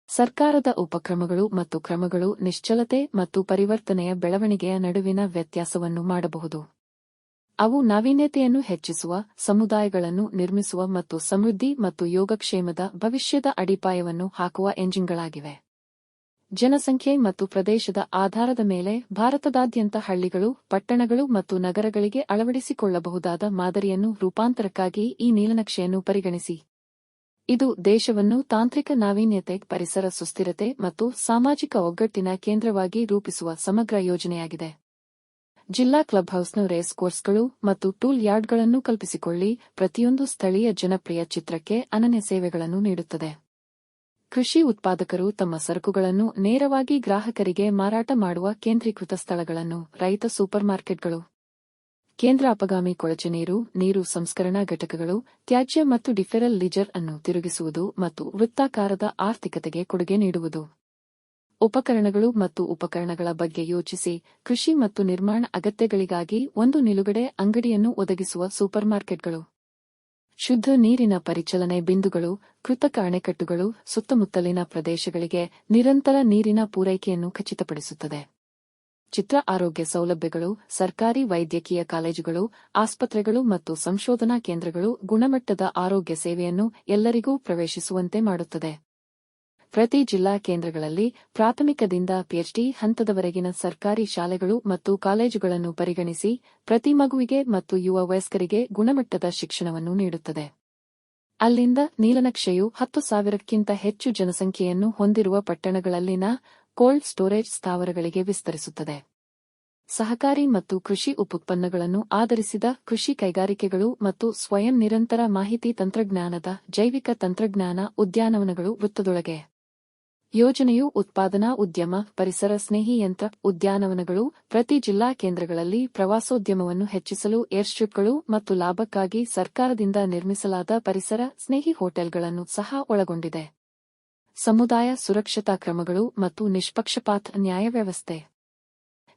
ಸರ್ಕಾರದ ಉಪಕ್ರಮಗಳು ಮತ್ತು ಕ್ರಮಗಳು ನಿಶ್ಚಲತೆ ಮತ್ತು ಪರಿವರ್ತನೆಯ ಬೆಳವಣಿಗೆಯ ನಡುವಿನ ವ್ಯತ್ಯಾಸವನ್ನು ಮಾಡಬಹುದು. ಅವು ನಾವೀನ್ಯತೆಯನ್ನು ಹೆಚ್ಚಿಸುವ, ಸಮುದಾಯಗಳನ್ನು ನಿರ್ಮಿಸುವ ಮತ್ತು ಸಮೃದ್ಧಿ ಮತ್ತು ಯೋಗಕ್ಷೇಮದ ಭವಿಷ್ಯದ ಅಡಿಪಾಯವನ್ನು ಹಾಕುವ ಎಂಜಿನ್ಗಳಾಗಿವೆ. ಜನಸಂಖ್ಯೆ ಮತ್ತು ಪ್ರದೇಶದ ಆಧಾರದ ಮೇಲೆ ಭಾರತದಾದ್ಯಂತ ಹಳ್ಳಿಗಳು, ಪಟ್ಟಣಗಳು ಮತ್ತು ನಗರಗಳಿಗೆ ಅಳವಡಿಸಿಕೊಳ್ಳಬಹುದಾದ ಮಾದರಿಯನ್ನು ರೂಪಾಂತರಕ್ಕಾಗಿ ಈ ನೀಲನಕ್ಷೆಯನ್ನು ಪರಿಗಣಿಸಿ. ಇದು ದೇಶವನ್ನು ತಾಂತ್ರಿಕ ನಾವೀನ್ಯತೆ, ಪರಿಸರ ಸುಸ್ಥಿರತೆ ಮತ್ತು ಸಾಮಾಜಿಕ ಒಗ್ಗಟ್ಟಿನ ಕೇಂದ್ರವಾಗಿ ರೂಪಿಸುವ ಸಮಗ್ರ ಯೋಜನೆಯಾಗಿದೆ. ಜಿಲ್ಲಾ ಕ್ಲಬ್ಹೌಸ್ನ ರೇಸ್ ಕೋರ್ಸ್ಗಳು ಮತ್ತು ಟೂಲ್ ಯಾರ್ಡ್ಗಳನ್ನು ಕಲ್ಪಿಸಿಕೊಳ್ಳಿ. ಪ್ರತಿಯೊಂದು ಸ್ಥಳೀಯ ಜನಪ್ರಿಯ ಚಿತ್ರಕ್ಕೆ ಅನನ್ಯ ಸೇವೆಗಳನ್ನು ನೀಡುತ್ತದೆ. ಕೃಷಿ ಉತ್ಪಾದಕರು ತಮ್ಮ ಸರಕುಗಳನ್ನು ನೇರವಾಗಿ ಗ್ರಾಹಕರಿಗೆ ಮಾರಾಟ ಮಾಡುವ ಕೇಂದ್ರೀಕೃತ ಸ್ಥಳಗಳನ್ನು, ರೈತ ಸೂಪರ್ಮಾರ್ಕೆಟ್ಗಳು, ಕೇಂದ್ರ ಅಪಗಾಮಿ ಕೊಳಚೆ ನೀರು ಸಂಸ್ಕರಣಾ ಘಟಕಗಳು, ತ್ಯಾಜ್ಯ ಮತ್ತು ಡಿಫೆರಲ್ ಲಿಜರ್ ಅನ್ನು ತಿರುಗಿಸುವುದು ಮತ್ತು ವೃತ್ತಾಕಾರದ ಆರ್ಥಿಕತೆಗೆ ಕೊಡುಗೆ ನೀಡುವುದು. ಉಪಕರಣಗಳು ಮತ್ತು ಉಪಕರಣಗಳ ಬಗ್ಗೆ ಯೋಚಿಸಿ. ಕೃಷಿ ಮತ್ತು ನಿರ್ಮಾಣ ಅಗತ್ಯಗಳಿಗಾಗಿ ಒಂದು ನಿಲುಗಡೆ ಅಂಗಡಿಯನ್ನು ಒದಗಿಸುವ ಸೂಪರ್ಮಾರ್ಕೆಟ್ಗಳು. ಶುದ್ಧ ನೀರಿನ ಪರಿಚಲನೆ ಬಿಂದುಗಳು, ಕೃತಕ ಅಣೆಕಟ್ಟುಗಳು ಸುತ್ತಮುತ್ತಲಿನ ಪ್ರದೇಶಗಳಿಗೆ ನಿರಂತರ ನೀರಿನ ಪೂರೈಕೆಯನ್ನು ಖಚಿತಪಡಿಸುತ್ತದೆ. ಚಿತ್ರ ಆರೋಗ್ಯ ಸೌಲಭ್ಯಗಳು, ಸರ್ಕಾರಿ ವೈದ್ಯಕೀಯ ಕಾಲೇಜುಗಳು, ಆಸ್ಪತ್ರೆಗಳು ಮತ್ತು ಸಂಶೋಧನಾ ಕೇಂದ್ರಗಳು ಗುಣಮಟ್ಟದ ಆರೋಗ್ಯ ಸೇವೆಯನ್ನು ಎಲ್ಲರಿಗೂ ಪ್ರವೇಶಿಸುವಂತೆ ಮಾಡುತ್ತದೆ. ಪ್ರತಿ ಜಿಲ್ಲಾ ಕೇಂದ್ರಗಳಲ್ಲಿ ಪ್ರಾಥಮಿಕದಿಂದ ಪಿಎಚ್ಡಿ ಹಂತದವರೆಗಿನ ಸರ್ಕಾರಿ ಶಾಲೆಗಳು ಮತ್ತು ಕಾಲೇಜುಗಳನ್ನು ಪರಿಗಣಿಸಿ, ಪ್ರತಿ ಮಗುವಿಗೆ ಮತ್ತು ಯುವ ವಯಸ್ಕರಿಗೆ ಗುಣಮಟ್ಟದ ಶಿಕ್ಷಣವನ್ನು ನೀಡುತ್ತದೆ. ಅಲ್ಲಿಂದ ನೀಲನಕ್ಷೆಯು 10,000ಕ್ಕಿಂತ ಹೆಚ್ಚು ಜನಸಂಖ್ಯೆಯನ್ನು ಹೊಂದಿರುವ ಪಟ್ಟಣಗಳಲ್ಲಿನ ಕೋಲ್ಡ್ ಸ್ಟೋರೇಜ್ ಸ್ಥಾವರಗಳಿಗೆ ವಿಸ್ತರಿಸುತ್ತದೆ. ಸಹಕಾರಿ ಮತ್ತು ಕೃಷಿ ಉಪೋತ್ಪನ್ನಗಳನ್ನು ಆಧರಿಸಿದ ಕೃಷಿ ಕೈಗಾರಿಕೆಗಳು ಮತ್ತು ಸ್ವಯಂ ನಿರಂತರ ಮಾಹಿತಿ ತಂತ್ರಜ್ಞಾನದ ಜೈವಿಕ ತಂತ್ರಜ್ಞಾನ ಉದ್ಯಾನವನಗಳು ವೃತ್ತದೊಳಗೆ. ಯೋಜನೆಯು ಉತ್ಪಾದನಾ ಉದ್ಯಮ, ಪರಿಸರ ಸ್ನೇಹಿ ಯಂತ್ರ ಉದ್ಯಾನವನಗಳು, ಪ್ರತಿ ಜಿಲ್ಲಾ ಕೇಂದ್ರಗಳಲ್ಲಿ ಪ್ರವಾಸೋದ್ಯಮವನ್ನು ಹೆಚ್ಚಿಸಲು ಏರ್ಸ್ಟ್ರಿಪ್ಗಳು ಮತ್ತು ಲಾಭಕ್ಕಾಗಿ ಸರ್ಕಾರದಿಂದ ನಿರ್ಮಿಸಲಾದ ಪರಿಸರ ಸ್ನೇಹಿ ಹೋಟೆಲ್ಗಳನ್ನು ಸಹ ಒಳಗೊಂಡಿದೆ. ಸಮುದಾಯ ಸುರಕ್ಷತಾ ಕ್ರಮಗಳು ಮತ್ತು ನಿಷ್ಪಕ್ಷಪಾತ ನ್ಯಾಯವ್ಯವಸ್ಥೆ.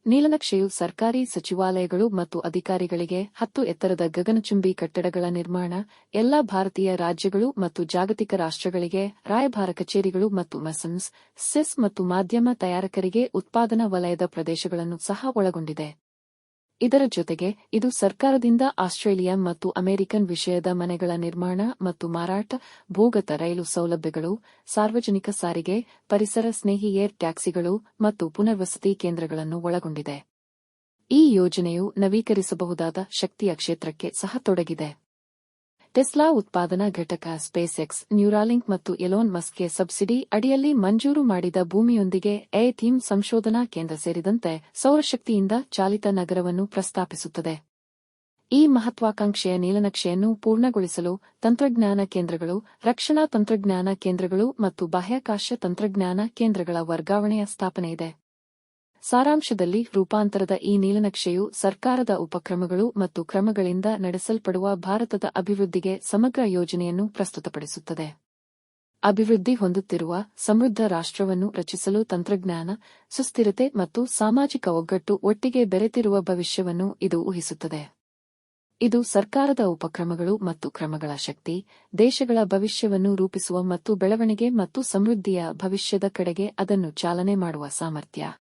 ನೀಲನಕ್ಷೆಯು ಸರ್ಕಾರಿ ಸಚಿವಾಲಯಗಳು ಮತ್ತು ಅಧಿಕಾರಿಗಳಿಗೆ 10 ಎತ್ತರದ ಗಗನಚುಂಬಿ ಕಟ್ಟಡಗಳ ನಿರ್ಮಾಣ, ಎಲ್ಲಾ ಭಾರತೀಯ ರಾಜ್ಯಗಳು ಮತ್ತು ಜಾಗತಿಕ ರಾಷ್ಟ್ರಗಳಿಗೆ ರಾಯಭಾರ ಕಚೇರಿಗಳು ಮತ್ತು ಮಸನ್ಸ್, ಸೆಸ್ ಮತ್ತು ಮಾಧ್ಯಮ ತಯಾರಕರಿಗೆ ಉತ್ಪಾದನಾ ವಲಯದ ಪ್ರದೇಶಗಳನ್ನು ಸಹ ಒಳಗೊಂಡಿದೆ. ಇದರ ಜೊತೆಗೆ ಇದು ಸರ್ಕಾರದಿಂದ ಆಸ್ಟ್ರೇಲಿಯಾ ಮತ್ತು ಅಮೆರಿಕನ್ ವಿಷಯದ ಮನೆಗಳ ನಿರ್ಮಾಣ ಮತ್ತು ಮಾರಾಟ, ಭೂಗತ ರೈಲು ಸೌಲಭ್ಯಗಳು, ಸಾರ್ವಜನಿಕ ಸಾರಿಗೆ, ಪರಿಸರ ಸ್ನೇಹಿ ಏರ್ ಟ್ಯಾಕ್ಸಿಗಳು ಮತ್ತು ಪುನರ್ವಸತಿ ಕೇಂದ್ರಗಳನ್ನು ಒಳಗೊಂಡಿದೆ. ಈ ಯೋಜನೆಯು ನವೀಕರಿಸಬಹುದಾದ ಶಕ್ತಿಯ ಕ್ಷೇತ್ರಕ್ಕೆ ಸಹ ತೊಡಗಿದೆ. ಟೆಸ್ಲಾ ಉತ್ಪಾದನಾ ಘಟಕ, ಸ್ಪೇಸ್ ಎಕ್ಸ್, ನ್ಯೂರಾಲಿಂಕ್ ಮತ್ತು ಎಲೋನ್ ಮಸ್ಕ್ಗೆ ಸಬ್ಸಿಡಿ ಅಡಿಯಲ್ಲಿ ಮಂಜೂರು ಮಾಡಿದ ಭೂಮಿಯೊಂದಿಗೆ ಥೀಮ್ ಸಂಶೋಧನಾ ಕೇಂದ್ರ ಸೇರಿದಂತೆ ಸೌರಶಕ್ತಿಯಿಂದ ಚಾಲಿತ ನಗರವನ್ನು ಪ್ರಸ್ತಾಪಿಸುತ್ತದೆ. ಈ ಮಹತ್ವಾಕಾಂಕ್ಷೆಯ ನೀಲನಕ್ಷೆಯನ್ನು ಪೂರ್ಣಗೊಳಿಸಲು ತಂತ್ರಜ್ಞಾನ ಕೇಂದ್ರಗಳು, ರಕ್ಷಣಾ ತಂತ್ರಜ್ಞಾನ ಕೇಂದ್ರಗಳು ಮತ್ತು ಬಾಹ್ಯಾಕಾಶ ತಂತ್ರಜ್ಞಾನ ಕೇಂದ್ರಗಳ ವರ್ಗಾವಣೆಯ ಸ್ಥಾಪನೆಯಿದೆ. ಸಾರಾಂಶದಲ್ಲಿ, ರೂಪಾಂತರದ ಈ ನೀಲನಕ್ಷೆಯು ಸರ್ಕಾರದ ಉಪಕ್ರಮಗಳು ಮತ್ತು ಕ್ರಮಗಳಿಂದ ನಡೆಸಲ್ಪಡುವ ಭಾರತದ ಅಭಿವೃದ್ಧಿಗೆ ಸಮಗ್ರ ಯೋಜನೆಯನ್ನು ಪ್ರಸ್ತುತಪಡಿಸುತ್ತದೆ. ಅಭಿವೃದ್ಧಿ ಹೊಂದುತ್ತಿರುವ, ಸಮೃದ್ಧ ರಾಷ್ಟ್ರವನ್ನು ರಚಿಸಲು ತಂತ್ರಜ್ಞಾನ, ಸುಸ್ಥಿರತೆ ಮತ್ತು ಸಾಮಾಜಿಕ ಒಗ್ಗಟ್ಟು ಒಟ್ಟಿಗೆ ಬೆರೆತಿರುವ ಭವಿಷ್ಯವನ್ನು ಇದು ಊಹಿಸುತ್ತದೆ. ಇದು ಸರ್ಕಾರದ ಉಪಕ್ರಮಗಳು ಮತ್ತು ಕ್ರಮಗಳ ಶಕ್ತಿ, ದೇಶಗಳ ಭವಿಷ್ಯವನ್ನು ರೂಪಿಸುವ ಮತ್ತು ಬೆಳವಣಿಗೆ ಮತ್ತು ಸಮೃದ್ಧಿಯ ಭವಿಷ್ಯದ ಕಡೆಗೆ ಅದನ್ನು ಚಾಲನೆ ಮಾಡುವ ಸಾಮರ್ಥ್ಯ.